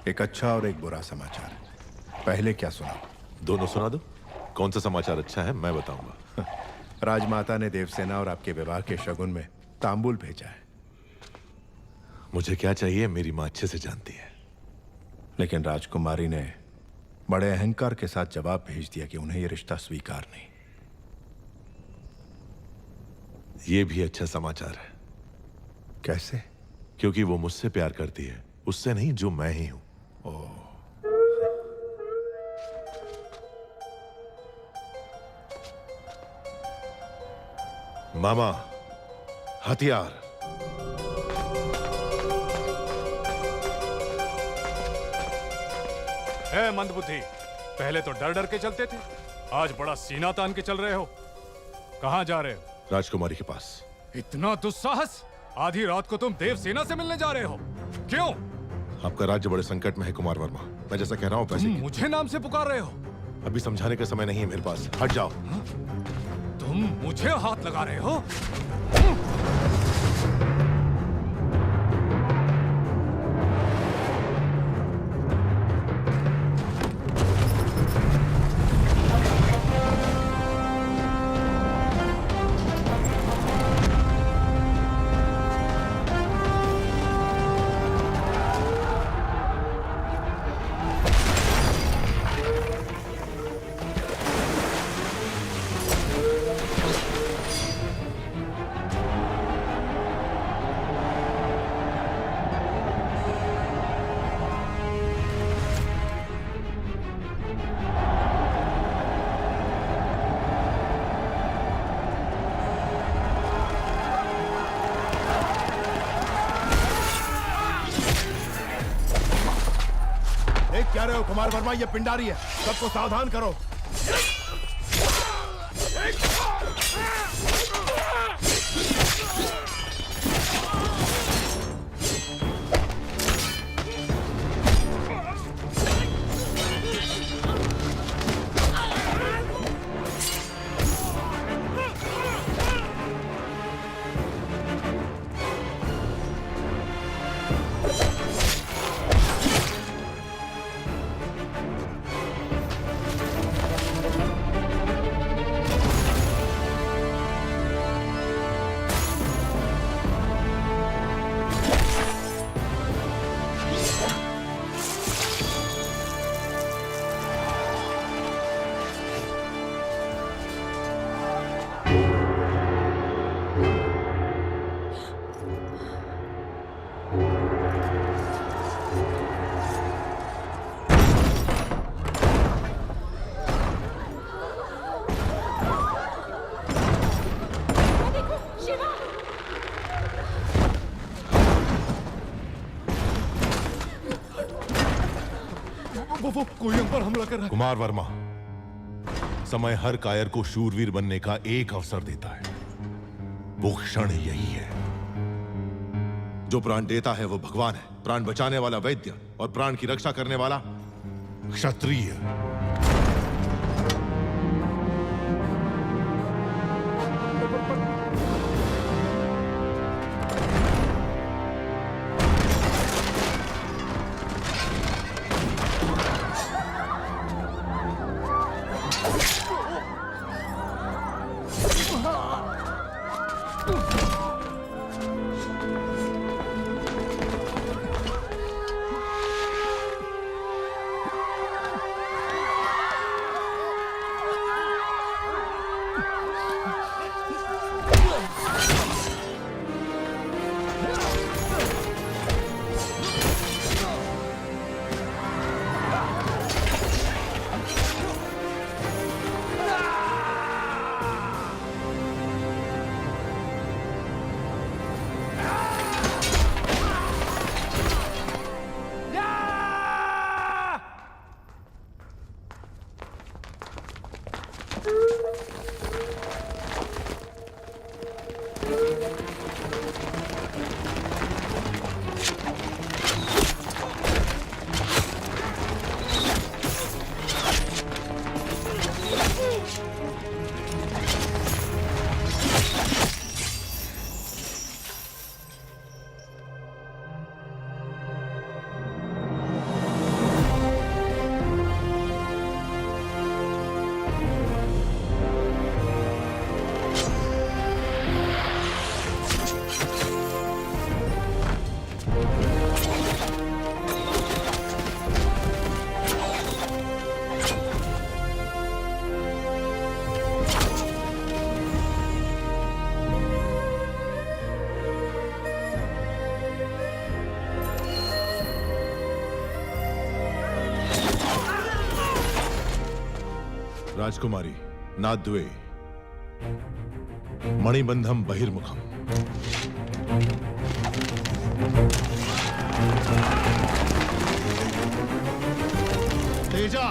एक अच्छा और एक बुरा समाचार। पहले क्या सुना? दोनों सुना दो। कौन सा समाचार अच्छा है मैं बताऊंगा। राजमाता ने देवसेना और आपके विवाह के शगुन में तांबूल भेजा है। मुझे क्या चाहिए मेरी मां अच्छे से जानती है। लेकिन राजकुमारी ने बड़े अहंकार के साथ जवाब भेज दिया कि उन्हें यह रिश्ता स्वीकार नहीं। यह भी अच्छा समाचार है। कैसे? क्योंकि वो मुझसे प्यार करती है, उससे नहीं जो मैं ही हूं। ओह, मामा, हथियार। है मंदबुद्धि, पहले तो डर डर के चलते थे, आज बड़ा सीना तान के चल रहे हो। कहां जा रहे हो? राजकुमारी के पास। इतना दुस्साहस! आधी रात को तुम देवसेना से मिलने जा रहे हो? क्यों? आपका राज्य बड़े संकट में है कुमार वर्मा। मैं जैसा कह रहा हूं पैसे तुम मुझे नाम से पुकार रहे हो? अभी समझाने का समय नहीं है मेरे पास। हट जाओ। तुम मुझे हाथ लगा रहे हो? क्या रहे हो कुमार वर्मा? ये पिंडारी है, सबको सावधान करो। वो कोई हम पर हमला कर रहा है। कुमार वर्मा, समय हर कायर को शूरवीर बनने का एक अवसर देता है। वो क्षण यही है। जो प्राण देता है वो भगवान है, प्राण बचाने वाला वैद्य और प्राण की रक्षा करने वाला क्षत्रिय। राजकुमारी नाद्वे मणिबंधम बहिर्मुखम। तेजा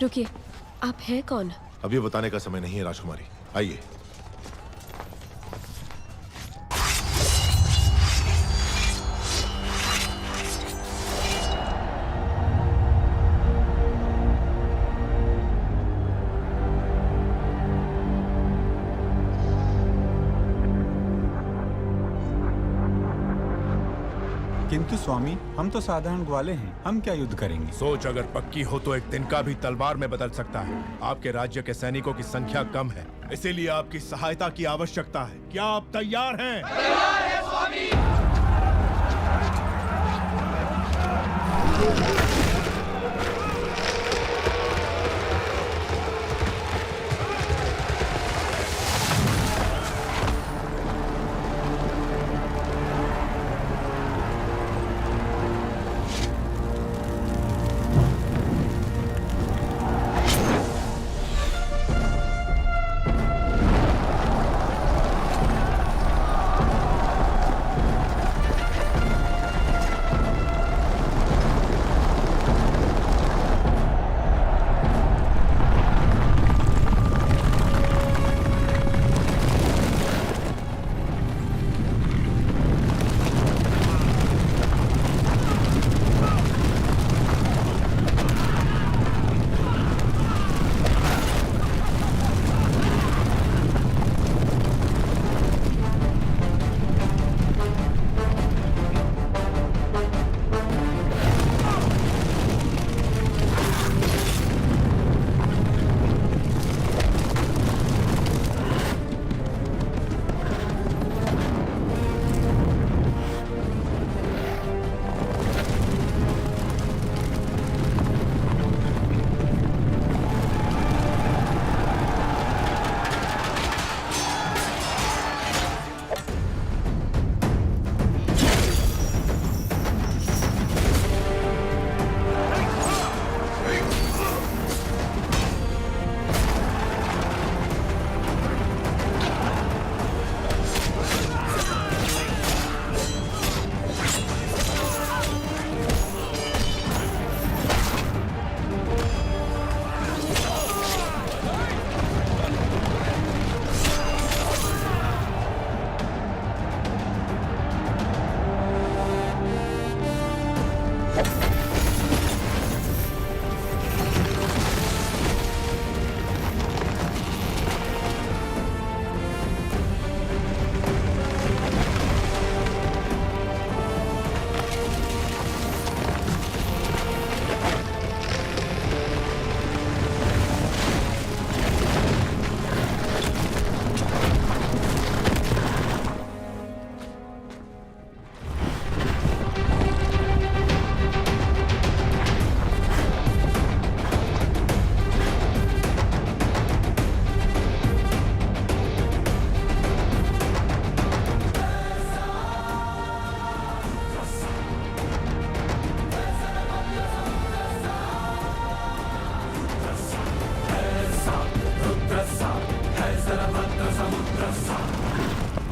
रुकिए, आप हैं कौन? अभी बताने का समय नहीं है राजकुमारी, आइए। किंतु स्वामी, हम तो साधारण ग्वाले हैं, हम क्या युद्ध करेंगे? सोच अगर पक्की हो तो एक तिनका भी तलवार में बदल सकता है। आपके राज्य के सैनिकों की संख्या कम है, इसीलिए आपकी सहायता की आवश्यकता है। क्या आप तैयार हैं? तैयार है स्वामी।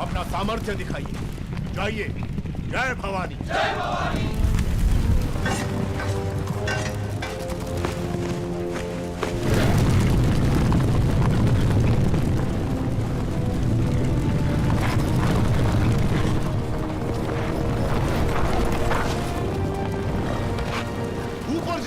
अपना सामर्थ्य दिखाइए। जाइए। जय भवानी। जय भवानी। ऊपर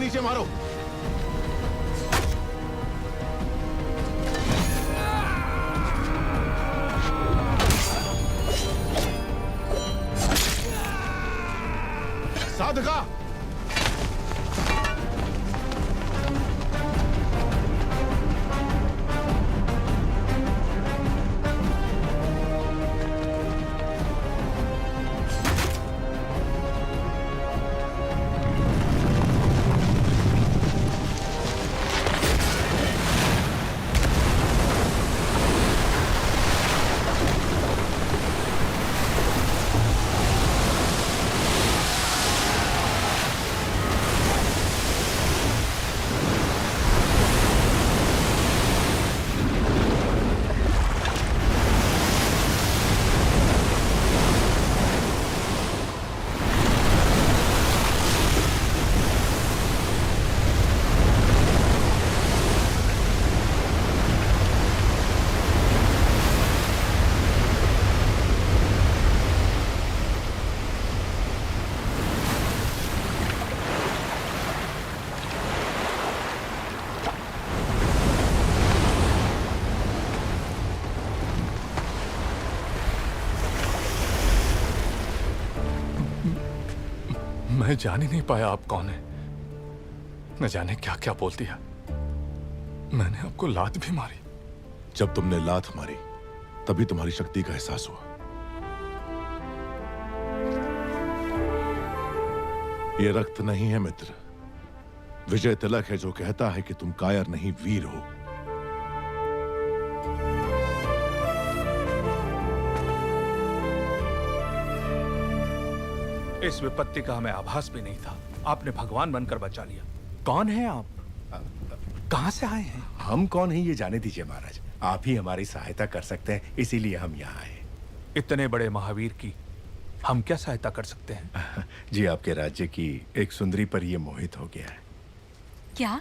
नीचे मारो। साधका, मैं जान ही नहीं पाया आप कौन है। न जाने क्या क्या बोल दिया। मैंने आपको लात भी मारी। जब तुमने लात मारी तभी तुम्हारी शक्ति का एहसास हुआ। यह रक्त नहीं है मित्र, विजय तिलक है जो कहता है कि तुम कायर नहीं वीर हो। इस विपत्ति का हमें आभास भी नहीं था। आपने भगवान बनकर बचा लिया। कौन है आप? कहां से आए हैं? हम कौन हैं ये जाने दीजिए महाराज। आप ही हमारी सहायता कर सकते हैं, इसीलिए हम यहाँ आए। इतने बड़े महावीर की हम क्या सहायता कर सकते हैं? जी, आपके राज्य की एक सुंदरी पर ये मोहित हो गया है। क्या?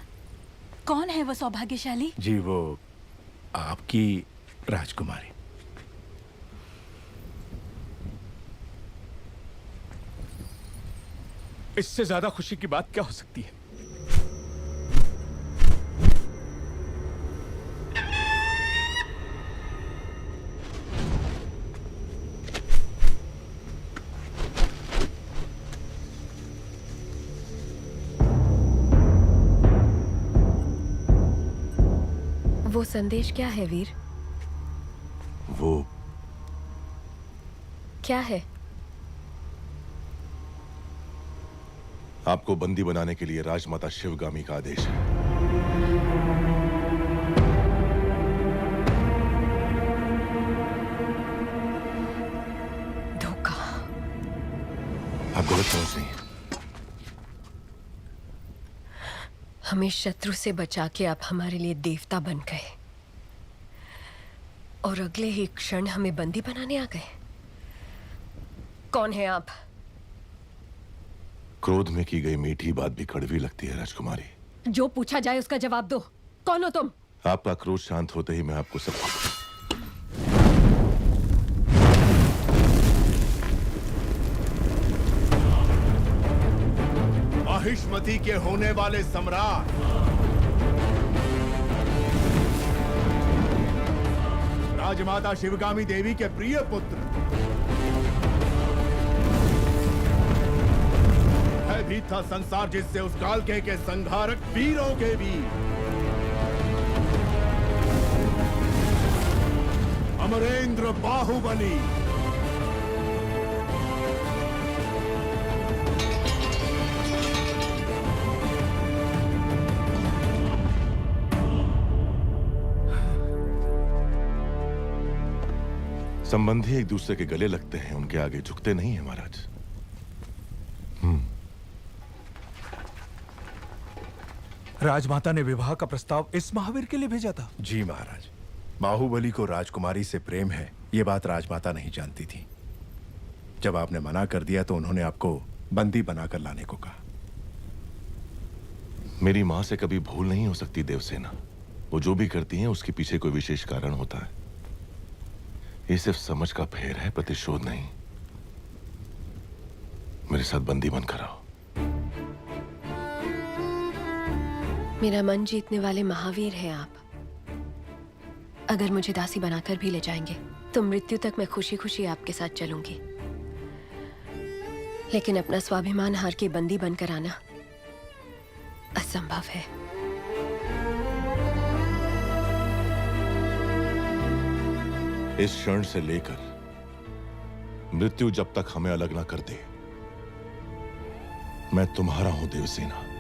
कौन है वो सौभाग्यशाली? जी, वो आपकी राजकुमारी। इससे ज्यादा खुशी की बात क्या हो सकती है? वो संदेश क्या है वीर? वो क्या है? आपको बंदी बनाने के लिए राजमाता शिवगामी का आदेश है। धोखा। आप गलत समझ रही हैं। हमें शत्रु से बचा के आप हमारे लिए देवता बन गए और अगले ही क्षण हमें बंदी बनाने आ गए। कौन है आप? क्रोध में की गई मीठी बात भी कड़वी लगती है राजकुमारी। जो पूछा जाए उसका जवाब दो। कौन हो तुम? आपका क्रोध शांत होते ही मैं आपको सब महिष्मती के होने वाले सम्राट राजमाता शिवगामी देवी के प्रिय पुत्र भी था संसार जिससे उस काल के संहारक वीरों के वीर अमरेंद्र बाहुबली। संबंधी एक दूसरे के गले लगते हैं, उनके आगे झुकते नहीं है महाराज। राजमाता ने विवाह का प्रस्ताव इस महावीर के लिए भेजा था? जी महाराज, बाहुबली को राजकुमारी से प्रेम है, ये बात राजमाता नहीं जानती थी। जब आपने मना कर दिया तो उन्होंने आपको बंदी बनाकर लाने को कहा। मेरी मां से कभी भूल नहीं हो सकती देवसेना। वो जो भी करती हैं उसके पीछे कोई विशेष कारण होता है। ये सिर्फ समझ का फेर है, प्रतिशोध नहीं। मेरे साथ बंदी बनकर आओ। मेरा मन जीतने वाले महावीर हैं आप। अगर मुझे दासी बनाकर भी ले जाएंगे तो मृत्यु तक मैं खुशी खुशी आपके साथ चलूंगी, लेकिन अपना स्वाभिमान हार के बंदी बनकर आना असंभव है। इस क्षण से लेकर मृत्यु जब तक हमें अलग ना कर दे, मैं तुम्हारा हूं देवसेना।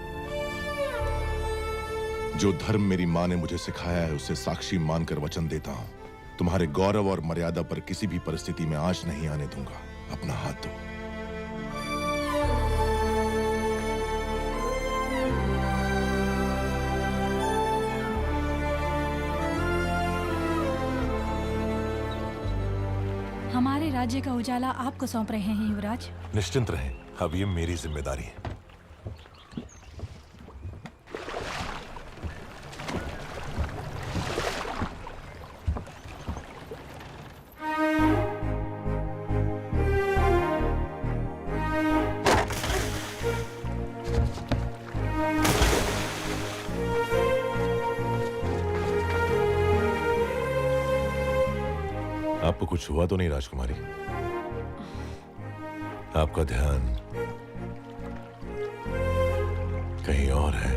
जो धर्म मेरी मां ने मुझे सिखाया है उसे साक्षी मानकर वचन देता हूं, तुम्हारे गौरव और मर्यादा पर किसी भी परिस्थिति में आंच नहीं आने दूंगा। अपना हाथ दो। हमारे राज्य का उजाला आपको सौंप रहे हैं युवराज। निश्चिंत रहें, अब ये मेरी जिम्मेदारी है। आपको कुछ हुआ तो नहीं राजकुमारी? आपका ध्यान कहीं और है।